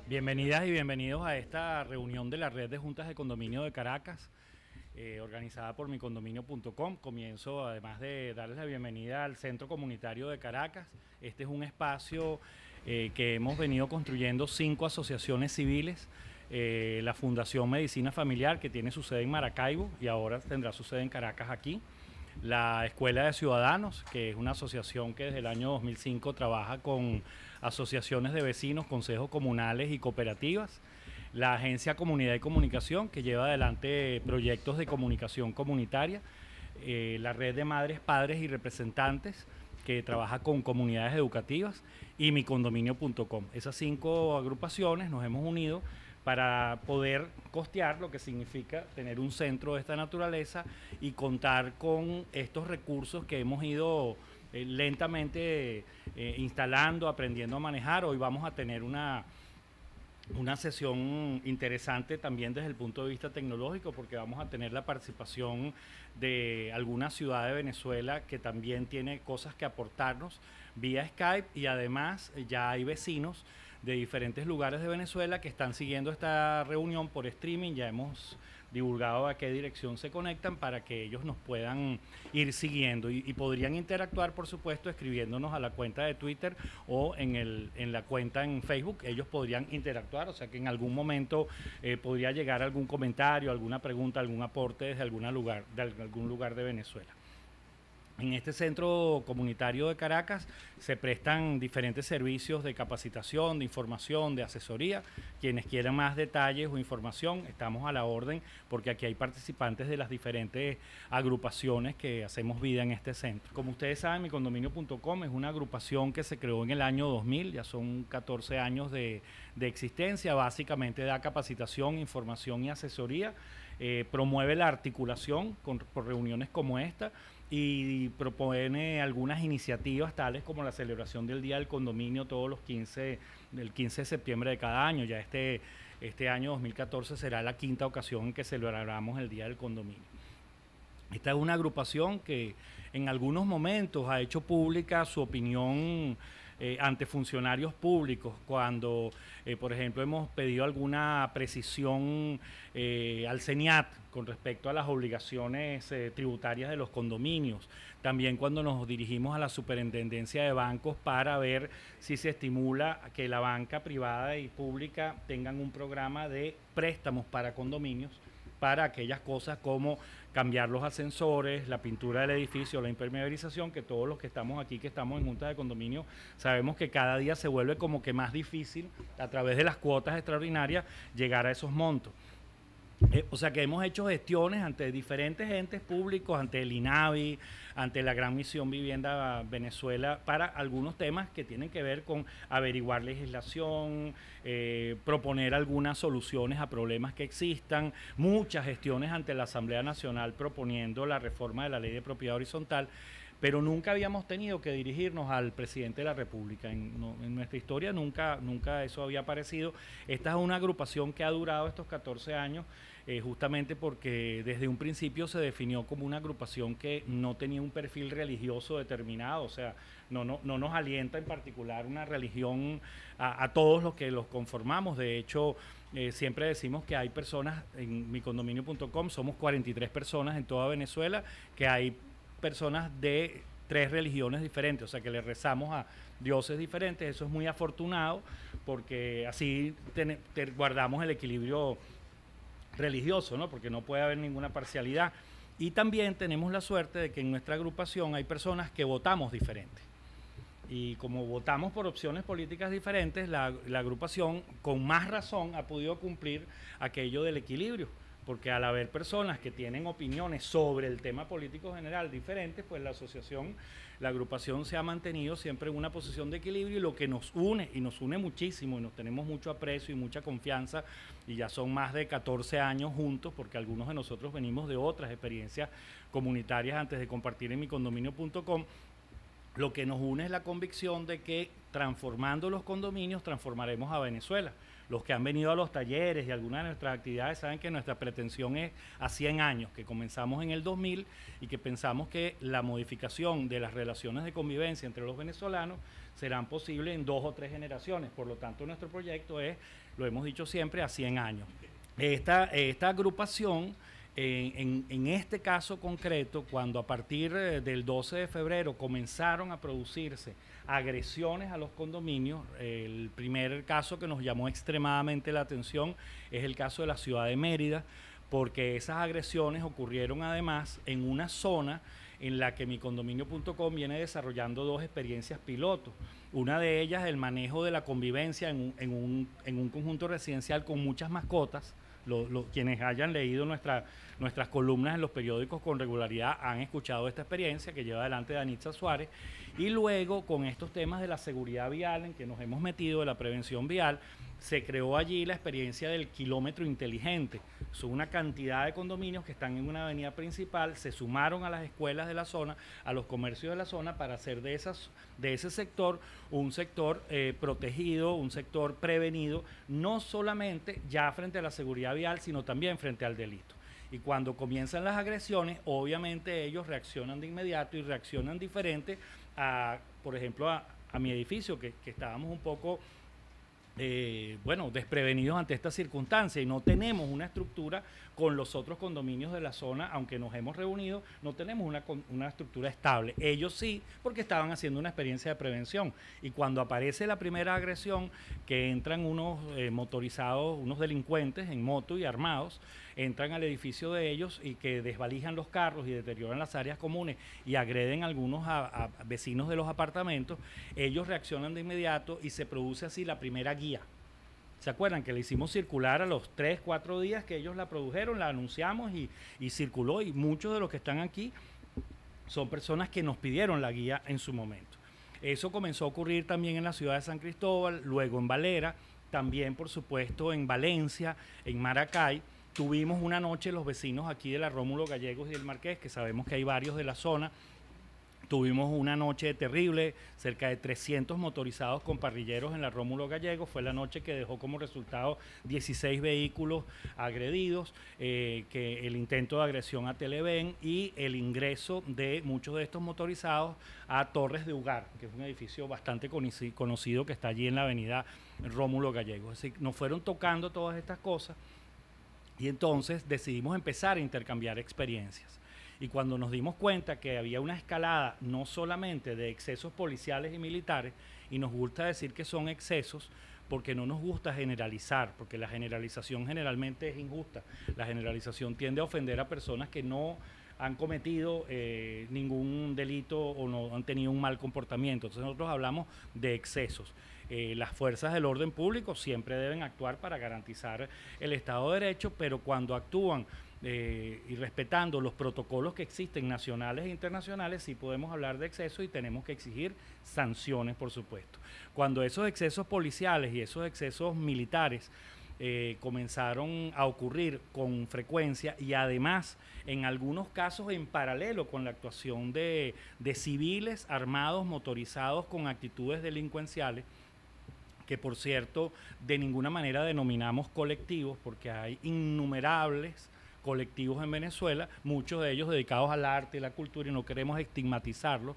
Bienvenidas y bienvenidos a esta reunión de la Red de Juntas de Condominio de Caracas, organizada por micondominio.com. Comienzo, además de darles la bienvenida al Centro Comunitario de Caracas. Este es un espacio que hemos venido construyendo 5 asociaciones civiles. La Fundación Medicina Familiar, que tiene su sede en Maracaibo y ahora tendrá su sede en Caracas aquí. La Escuela de Ciudadanos, que es una asociación que desde el año 2005 trabaja con asociaciones de vecinos, consejos comunales y cooperativas. La Agencia Comunidad y Comunicación, que lleva adelante proyectos de comunicación comunitaria. La Red de Madres, Padres y Representantes, que trabaja con comunidades educativas, y micondominio.com. Esas 5 agrupaciones nos hemos unido para poder costear lo que significa tener un centro de esta naturaleza y contar con estos recursos que hemos ido lentamente instalando, aprendiendo a manejar. Hoy vamos a tener una sesión interesante también desde el punto de vista tecnológico, porque vamos a tener la participación de alguna ciudad de Venezuela que también tiene cosas que aportarnos vía Skype, y además ya hay vecinos de diferentes lugares de Venezuela que están siguiendo esta reunión por streaming. Ya hemos divulgado a qué dirección se conectan para que ellos nos puedan ir siguiendo y podrían interactuar, por supuesto, escribiéndonos a la cuenta de Twitter o en la cuenta en Facebook. Ellos podrían interactuar, o sea que en algún momento podría llegar algún comentario, alguna pregunta, algún aporte desde algún lugar de Venezuela. En este centro comunitario de Caracas se prestan diferentes servicios de capacitación, de información, de asesoría. Quienes quieran más detalles o información, estamos a la orden, porque aquí hay participantes de las diferentes agrupaciones que hacemos vida en este centro. Como ustedes saben, micondominio.com es una agrupación que se creó en el año 2000, ya son 14 años de existencia. Básicamente da capacitación, información y asesoría, promueve la articulación por reuniones como esta, y propone algunas iniciativas tales como la celebración del Día del Condominio todos los 15 de septiembre de cada año. Ya este año 2014 será la 5ª ocasión en que celebramos el Día del Condominio. Esta es una agrupación que en algunos momentos ha hecho pública su opinión ante funcionarios públicos, cuando, por ejemplo, hemos pedido alguna precisión al CENIAT con respecto a las obligaciones tributarias de los condominios. También cuando nos dirigimos a la Superintendencia de Bancos para ver si se estimula que la banca privada y pública tengan un programa de préstamos para condominios, para aquellas cosas como cambiar los ascensores, la pintura del edificio, la impermeabilización, que todos los que estamos aquí, que estamos en juntas de condominio, sabemos que cada día se vuelve como que más difícil a través de las cuotas extraordinarias llegar a esos montos. O sea que hemos hecho gestiones ante diferentes entes públicos, ante el INAVI, ante la Gran Misión Vivienda Venezuela, para algunos temas que tienen que ver con averiguar legislación, proponer algunas soluciones a problemas que existan, muchas gestiones ante la Asamblea Nacional proponiendo la reforma de la Ley de Propiedad Horizontal, pero nunca habíamos tenido que dirigirnos al presidente de la República. En nuestra historia nunca eso había aparecido. Esta es una agrupación que ha durado estos 14 años, justamente porque desde un principio se definió como una agrupación que no tenía un perfil religioso determinado. O sea, no nos alienta en particular una religión a todos los que los conformamos. De hecho, siempre decimos que hay personas en micondominio.com, somos 43 personas en toda Venezuela, que hay personas de 3 religiones diferentes, o sea que le rezamos a dioses diferentes. Eso es muy afortunado, porque así guardamos el equilibrio religioso, ¿no? Porque no puede haber ninguna parcialidad. Y también tenemos la suerte de que en nuestra agrupación hay personas que votamos diferente. Y como votamos por opciones políticas diferentes, la agrupación con más razón ha podido cumplir aquello del equilibrio, porque al haber personas que tienen opiniones sobre el tema político general diferentes, pues la agrupación se ha mantenido siempre en una posición de equilibrio, y lo que nos une, y nos une muchísimo, y nos tenemos mucho aprecio y mucha confianza, y ya son más de 14 años juntos, porque algunos de nosotros venimos de otras experiencias comunitarias antes de compartir en micondominio.com. Lo que nos une es la convicción de que transformando los condominios transformaremos a Venezuela. Los que han venido a los talleres y algunas de nuestras actividades saben que nuestra pretensión es a 100 años, que comenzamos en el 2000 y que pensamos que la modificación de las relaciones de convivencia entre los venezolanos serán posibles en 2 o 3 generaciones. Por lo tanto, nuestro proyecto es, lo hemos dicho siempre, a 100 años. Esta agrupación, en este caso concreto, cuando a partir del 12 de febrero comenzaron a producirse agresiones a los condominios, el primer caso que nos llamó extremadamente la atención es el caso de la ciudad de Mérida, porque esas agresiones ocurrieron además en una zona en la que micondominio.com viene desarrollando 2 experiencias pilotos. Una de ellas, el manejo de la convivencia en un conjunto residencial con muchas mascotas. Quienes hayan leído nuestras columnas en los periódicos con regularidad han escuchado esta experiencia que lleva adelante Danitza Suárez. Y luego, con estos temas de la seguridad vial en que nos hemos metido, de la prevención vial, se creó allí la experiencia del kilómetro inteligente. Son una cantidad de condominios que están en una avenida principal, se sumaron a las escuelas de la zona, a los comercios de la zona, para hacer de ese sector un sector protegido, un sector prevenido, no solamente ya frente a la seguridad vial, sino también frente al delito. Y cuando comienzan las agresiones, obviamente ellos reaccionan de inmediato y reaccionan diferente a, por ejemplo, a mi edificio, que estábamos un poco desprevenidos ante esta circunstancia y no tenemos una estructura con los otros condominios de la zona, aunque nos hemos reunido, no tenemos una estructura estable. Ellos sí, porque estaban haciendo una experiencia de prevención. Y cuando aparece la primera agresión, que entran unos motorizados, unos delincuentes en moto y armados, entran al edificio de ellos y que desvalijan los carros y deterioran las áreas comunes y agreden a algunos a vecinos de los apartamentos, ellos reaccionan de inmediato y se produce así la primera guía. ¿Se acuerdan que le hicimos circular a los 3, 4 días que ellos la produjeron, la anunciamos y circuló? Y muchos de los que están aquí son personas que nos pidieron la guía en su momento. Eso comenzó a ocurrir también en la ciudad de San Cristóbal, luego en Valera, también por supuesto en Valencia, en Maracay. Tuvimos una noche los vecinos aquí de la Rómulo Gallegos y del Marqués, que sabemos que hay varios de la zona. Tuvimos una noche terrible, cerca de 300 motorizados con parrilleros en la Rómulo Gallegos. Fue la noche que dejó como resultado 16 vehículos agredidos, que el intento de agresión a Televen y el ingreso de muchos de estos motorizados a Torres de Ugar, que es un edificio bastante conocido que está allí en la avenida Rómulo Gallegos. Así que nos fueron tocando todas estas cosas y entonces decidimos empezar a intercambiar experiencias. Y cuando nos dimos cuenta que había una escalada no solamente de excesos policiales y militares, y nos gusta decir que son excesos porque no nos gusta generalizar, porque la generalización generalmente es injusta. La generalización tiende a ofender a personas que no han cometido ningún delito o no han tenido un mal comportamiento. Entonces nosotros hablamos de excesos. Las fuerzas del orden público siempre deben actuar para garantizar el Estado de Derecho, pero cuando actúan y respetando los protocolos que existen nacionales e internacionales, sí podemos hablar de exceso y tenemos que exigir sanciones, por supuesto. Cuando esos excesos policiales y esos excesos militares comenzaron a ocurrir con frecuencia y además en algunos casos en paralelo con la actuación de civiles armados, motorizados con actitudes delincuenciales, que por cierto de ninguna manera denominamos colectivos porque hay innumerables colectivos en Venezuela, muchos de ellos dedicados al arte y la cultura y no queremos estigmatizarlos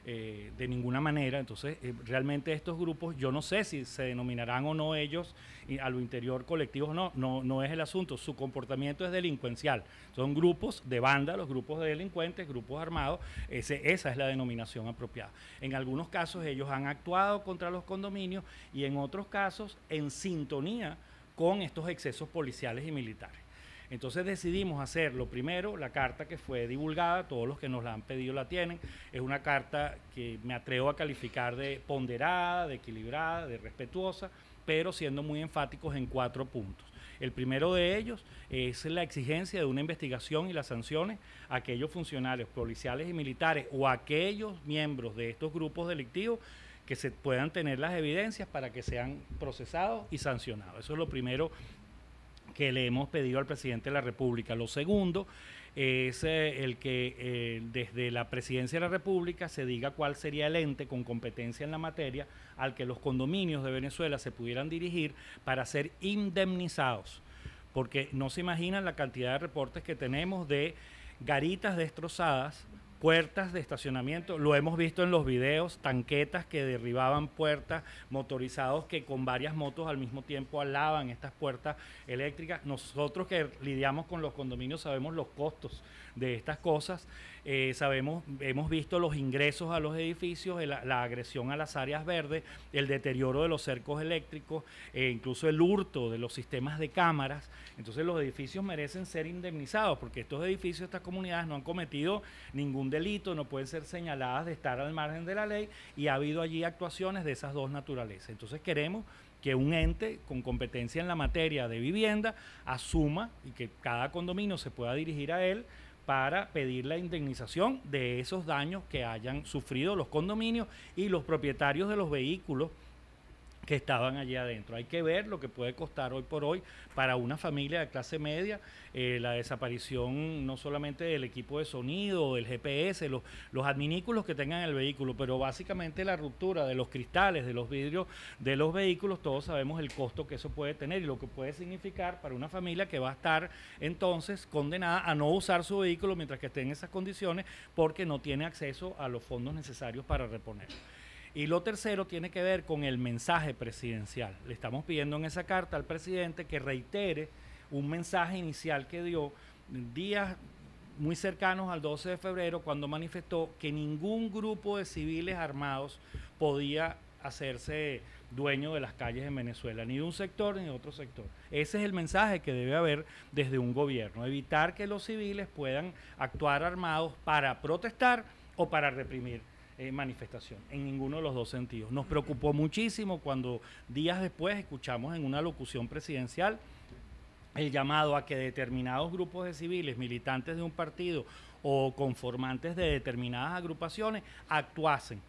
de ninguna manera. Entonces realmente estos grupos, yo no sé si se denominarán o no ellos a lo interior colectivos o no es el asunto, su comportamiento es delincuencial, son grupos de vándalos, grupos de delincuentes, grupos armados, esa es la denominación apropiada. En algunos casos ellos han actuado contra los condominios y en otros casos en sintonía con estos excesos policiales y militares. Entonces decidimos hacer lo primero, la carta que fue divulgada, todos los que nos la han pedido la tienen, es una carta que me atrevo a calificar de ponderada, de equilibrada, de respetuosa, pero siendo muy enfáticos en 4 puntos. El primero de ellos es la exigencia de una investigación y las sanciones a aquellos funcionarios policiales y militares o a aquellos miembros de estos grupos delictivos que se puedan tener las evidencias para que sean procesados y sancionados. Eso es lo primero que le hemos pedido al presidente de la República. Lo segundo es el que desde la Presidencia de la República se diga cuál sería el ente con competencia en la materia al que los condominios de Venezuela se pudieran dirigir para ser indemnizados, porque no se imaginan la cantidad de reportes que tenemos de garitas destrozadas puertas de estacionamiento, lo hemos visto en los videos, tanquetas que derribaban puertas, motorizados que con varias motos al mismo tiempo alaban estas puertas eléctricas. Nosotros que lidiamos con los condominios sabemos los costos de estas cosas, hemos visto los ingresos a los edificios, la agresión a las áreas verdes, el deterioro de los cercos eléctricos, incluso el hurto de los sistemas de cámaras. Entonces los edificios merecen ser indemnizados porque estos edificios, estas comunidades no han cometido ningún delito, no pueden ser señaladas de estar al margen de la ley, y ha habido allí actuaciones de esas dos naturalezas. Entonces queremos que un ente con competencia en la materia de vivienda asuma y que cada condominio se pueda dirigir a él para pedir la indemnización de esos daños que hayan sufrido los condominios y los propietarios de los vehículos que estaban allí adentro. Hay que ver lo que puede costar hoy por hoy para una familia de clase media la desaparición no solamente del equipo de sonido, del GPS, los adminículos que tengan el vehículo, pero básicamente la ruptura de los cristales, de los vidrios de los vehículos. Todos sabemos el costo que eso puede tener y lo que puede significar para una familia que va a estar entonces condenada a no usar su vehículo mientras que esté en esas condiciones porque no tiene acceso a los fondos necesarios para reponer. Y lo tercero tiene que ver con el mensaje presidencial. Le estamos pidiendo en esa carta al presidente que reitere un mensaje inicial que dio días muy cercanos al 12 de febrero, cuando manifestó que ningún grupo de civiles armados podía hacerse dueño de las calles en Venezuela, ni de un sector ni de otro sector. Ese es el mensaje que debe haber desde un gobierno, evitar que los civiles puedan actuar armados para protestar o para reprimir manifestación, en ninguno de los dos sentidos. Nos preocupó muchísimo cuando días después escuchamos en una locución presidencial el llamado a que determinados grupos de civiles, militantes de un partido o conformantes de determinadas agrupaciones actuasen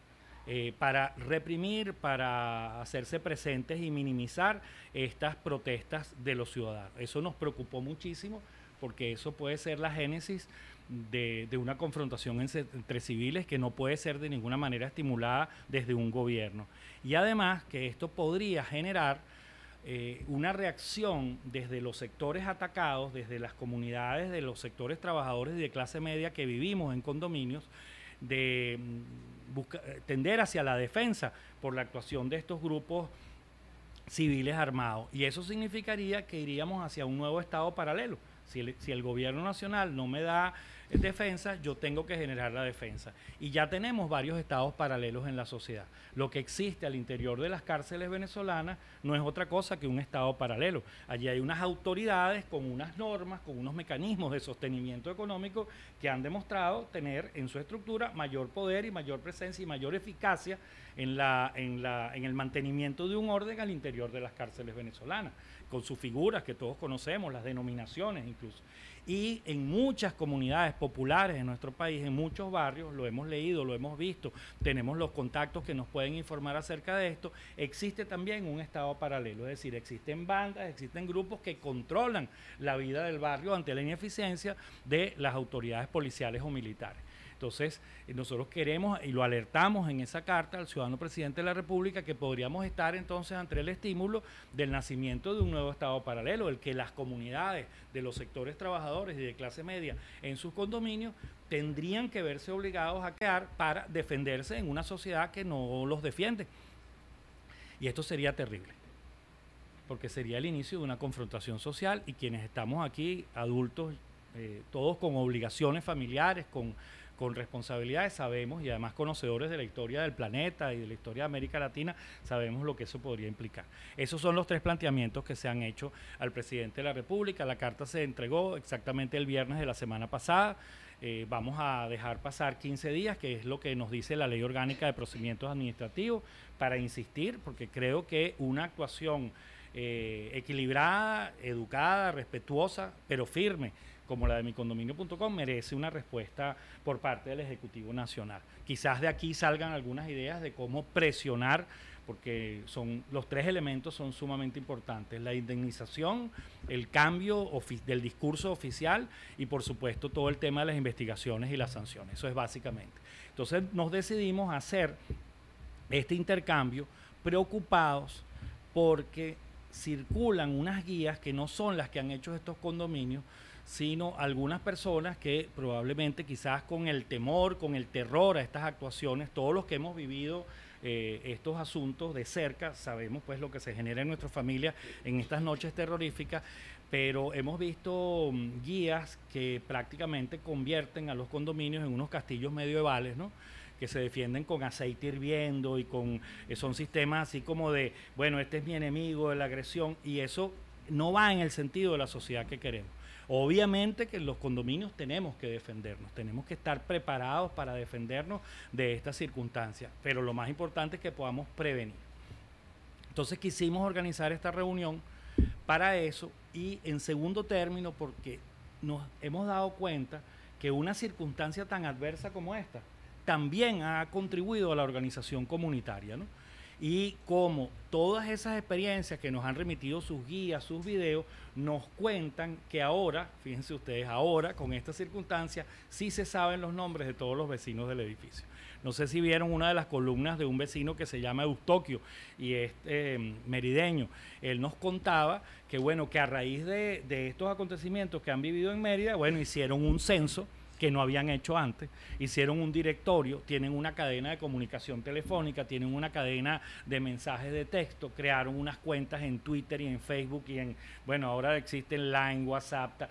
para reprimir, para hacerse presentes y minimizar estas protestas de los ciudadanos. Eso nos preocupó muchísimo porque eso puede ser la génesis de una confrontación entre civiles que no puede ser de ninguna manera estimulada desde un gobierno. Y además que esto podría generar una reacción desde los sectores atacados, desde las comunidades, de los sectores trabajadores y de clase media que vivimos en condominios, de tender hacia la defensa por la actuación de estos grupos civiles armados. Y eso significaría que iríamos hacia un nuevo estado paralelo. Si el gobierno nacional no me da defensa, yo tengo que generar la defensa. Y ya tenemos varios estados paralelos en la sociedad. Lo que existe al interior de las cárceles venezolanas no es otra cosa que un estado paralelo. Allí hay unas autoridades con unas normas, con unos mecanismos de sostenimiento económico que han demostrado tener en su estructura mayor poder y mayor presencia y mayor eficacia en el mantenimiento de un orden al interior de las cárceles venezolanas, con sus figuras que todos conocemos, las denominaciones incluso. Y en muchas comunidades populares en nuestro país, en muchos barrios, lo hemos leído, lo hemos visto, tenemos los contactos que nos pueden informar acerca de esto, existe también un estado paralelo, es decir, existen bandas, existen grupos que controlan la vida del barrio ante la ineficiencia de las autoridades policiales o militares. Entonces, nosotros queremos, y lo alertamos en esa carta al ciudadano presidente de la República, que podríamos estar entonces ante el estímulo del nacimiento de un nuevo estado paralelo, el que las comunidades de los sectores trabajadores y de clase media en sus condominios tendrían que verse obligados a quedar para defenderse en una sociedad que no los defiende. Y esto sería terrible, porque sería el inicio de una confrontación social, y quienes estamos aquí, adultos, todos con obligaciones familiares, con responsabilidades, sabemos, y además conocedores de la historia del planeta y de la historia de América Latina, sabemos lo que eso podría implicar. Esos son los tres planteamientos que se han hecho al presidente de la República. La carta se entregó exactamente el viernes de la semana pasada. Vamos a dejar pasar 15 días, que es lo que nos dice la Ley Orgánica de Procedimientos Administrativos, para insistir, porque creo que una actuación equilibrada, educada, respetuosa, pero firme, como la de micondominio.com, merece una respuesta por parte del Ejecutivo Nacional. Quizás de aquí salgan algunas ideas de cómo presionar, porque los tres elementos son sumamente importantes: la indemnización, el cambio del discurso oficial y, por supuesto, todo el tema de las investigaciones y las sanciones. Eso es básicamente. Entonces nos decidimos a hacer este intercambio preocupados porque circulan unas guías que no son las que han hecho estos condominios sino algunas personas que probablemente quizás con el temor, con el terror a estas actuaciones, todos los que hemos vivido estos asuntos de cerca, sabemos pues lo que se genera en nuestra familia en estas noches terroríficas, pero hemos visto guías que prácticamente convierten a los condominios en unos castillos medievales, ¿no? Que se defienden con aceite hirviendo y con son sistemas así como de, bueno, este es mi enemigo de la agresión, y eso no va en el sentido de la sociedad que queremos. Obviamente que en los condominios tenemos que defendernos, tenemos que estar preparados para defendernos de estas circunstancias, pero lo más importante es que podamos prevenir. Entonces quisimos organizar esta reunión para eso, y en segundo término porque nos hemos dado cuenta que una circunstancia tan adversa como esta también ha contribuido a la organización comunitaria, ¿no? Y como todas esas experiencias que nos han remitido sus guías, sus videos, nos cuentan que ahora, fíjense ustedes, ahora con esta circunstancia sí se saben los nombres de todos los vecinos del edificio. No sé si vieron una de las columnas de un vecino que se llama Eustoquio y es merideño. Él nos contaba que, bueno, que a raíz de estos acontecimientos que han vivido en Mérida, bueno, hicieron un censo que no habían hecho antes, hicieron un directorio, tienen una cadena de comunicación telefónica, tienen una cadena de mensajes de texto, crearon unas cuentas en Twitter y en Facebook y en, bueno, ahora existen Line, WhatsApp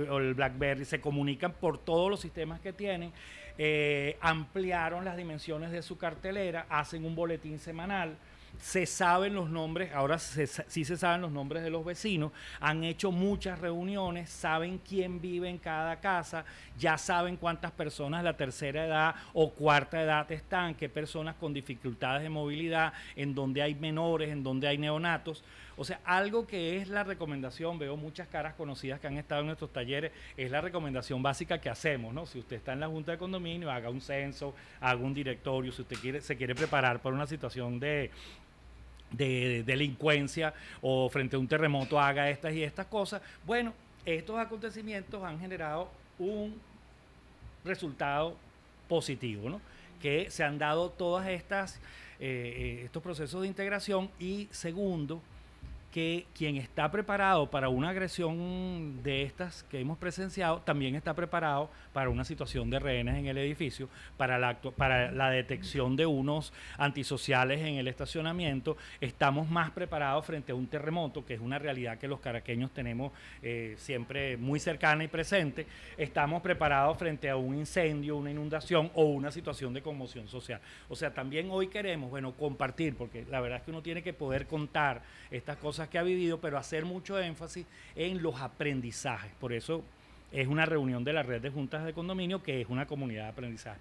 o el BlackBerry, se comunican por todos los sistemas que tienen, ampliaron las dimensiones de su cartelera, hacen un boletín semanal, se saben los nombres, ahora sí se saben los nombres de los vecinos, han hecho muchas reuniones, saben quién vive en cada casa, ya saben cuántas personas de la tercera edad o cuarta edad están, qué personas con dificultades de movilidad, en donde hay menores, en donde hay neonatos. O sea, algo que es la recomendación, veo muchas caras conocidas que han estado en nuestros talleres, es la recomendación básica que hacemos, ¿no? Si usted está en la junta de condominio, haga un censo, haga un directorio, si usted se quiere preparar para una situación de delincuencia o frente a un terremoto, haga estas y estas cosas. Bueno, estos acontecimientos han generado un resultado positivo, ¿no? Que se han dado todas estos procesos de integración, y segundo, que quien está preparado para una agresión de estas que hemos presenciado, también está preparado para una situación de rehenes en el edificio, para la detección de unos antisociales en el estacionamiento. Estamos más preparados frente a un terremoto, que es una realidad que los caraqueños tenemos siempre muy cercana y presente. Estamos preparados frente a un incendio, una inundación o una situación de conmoción social. O sea, también hoy queremos, bueno, compartir, porque la verdad es que uno tiene que poder contar estas cosas que ha vivido, pero hacer mucho énfasis en los aprendizajes. Por eso es una reunión de la red de juntas de condominio, que es una comunidad de aprendizaje.